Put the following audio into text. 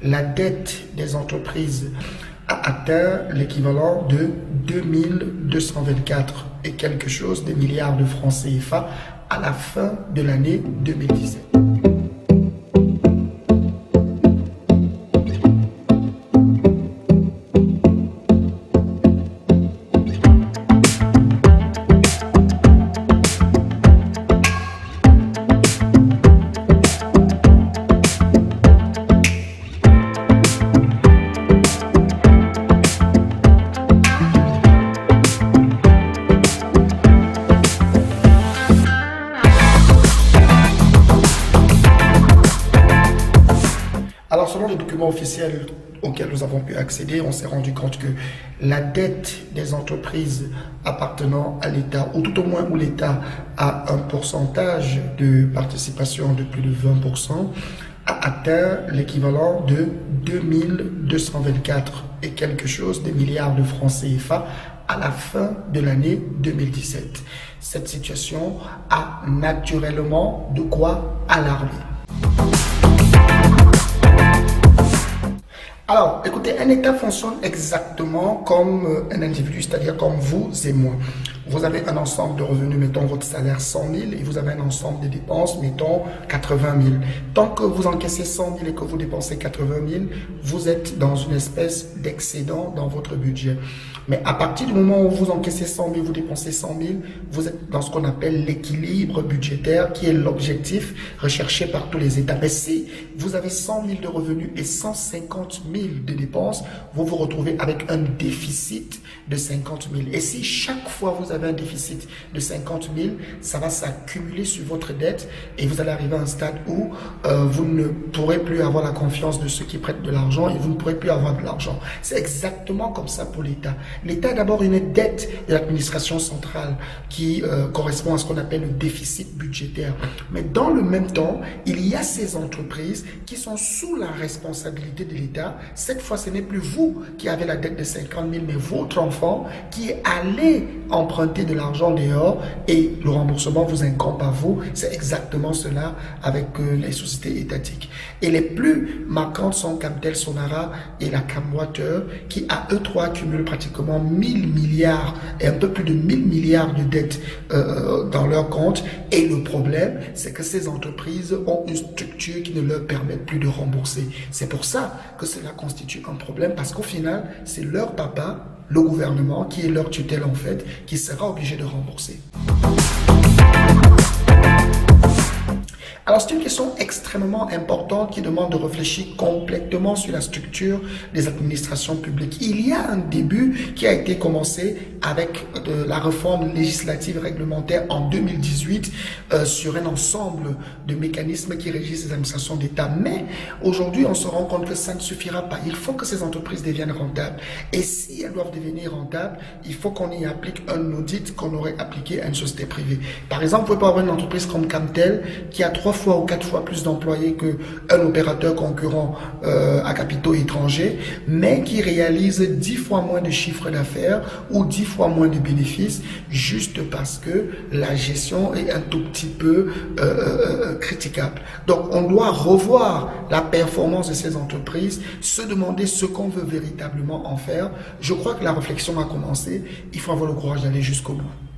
La dette des entreprises a atteint l'équivalent de 2224 et quelque chose de milliards de francs CFA à la fin de l'année 2017. Alors, selon les documents officiels auxquels nous avons pu accéder, on s'est rendu compte que la dette des entreprises appartenant à l'État, ou tout au moins où l'État a un pourcentage de participation de plus de 20%, a atteint l'équivalent de 2224 et quelque chose de milliards de francs CFA à la fin de l'année 2017. Cette situation a naturellement de quoi alarmer. Alors, écoutez, un État fonctionne exactement comme un individu, c'est-à-dire comme vous et moi. Vous avez un ensemble de revenus, mettons votre salaire 100 000, et vous avez un ensemble de dépenses, mettons 80 000. Tant que vous encaissez 100 000 et que vous dépensez 80 000, vous êtes dans une espèce d'excédent dans votre budget. Mais à partir du moment où vous encaissez 100 000, vous dépensez 100 000, vous êtes dans ce qu'on appelle l'équilibre budgétaire, qui est l'objectif recherché par tous les États. Mais si vous avez 100 000 de revenus et 150 000 de dépenses, vous vous retrouvez avec un déficit de 50 000. Et si chaque fois vous avez un déficit de 50 000, ça va s'accumuler sur votre dette et vous allez arriver à un stade où vous ne pourrez plus avoir la confiance de ceux qui prêtent de l'argent et vous ne pourrez plus avoir de l'argent. C'est exactement comme ça pour l'État. L'État a d'abord une dette de l'administration centrale qui correspond à ce qu'on appelle le déficit budgétaire. Mais dans le même temps, il y a ces entreprises qui sont sous la responsabilité de l'État. Cette fois, ce n'est plus vous qui avez la dette de 50 000, mais votre enfant qui est allé emprunter de l'argent dehors et le remboursement vous incombe à vous. C'est exactement cela avec les sociétés étatiques. Et les plus marquantes sont Camtel, Sonara et la Camwater qui à eux trois cumulent pratiquement 1000 milliards et un peu plus de 1000 milliards de dettes dans leur compte. Et le problème, c'est que ces entreprises ont une structure qui ne leur permet plus de rembourser. C'est pour ça que cela constitue un problème parce qu'au final, c'est leur papa, le gouvernement, qui est leur tutelle en fait, qui sera obligé de rembourser. Alors, c'est une question extrêmement importante qui demande de réfléchir complètement sur la structure des administrations publiques. Il y a un début qui a été commencé avec la réforme législative réglementaire en 2018 sur un ensemble de mécanismes qui régissent les administrations d'État. Mais aujourd'hui, on se rend compte que ça ne suffira pas. Il faut que ces entreprises deviennent rentables. Et si elles doivent devenir rentables, il faut qu'on y applique un audit qu'on aurait appliqué à une société privée. Par exemple, vous pouvez pas avoir une entreprise comme Camtel qui a 3 fois ou 4 fois plus d'employés qu'un opérateur concurrent à capitaux étrangers, mais qui réalise 10 fois moins de chiffre d'affaires ou 10 fois moins de bénéfices, juste parce que la gestion est un tout petit peu critiquable. Donc, on doit revoir la performance de ces entreprises, se demander ce qu'on veut véritablement en faire. Je crois que la réflexion a commencé. Il faut avoir le courage d'aller jusqu'au bout.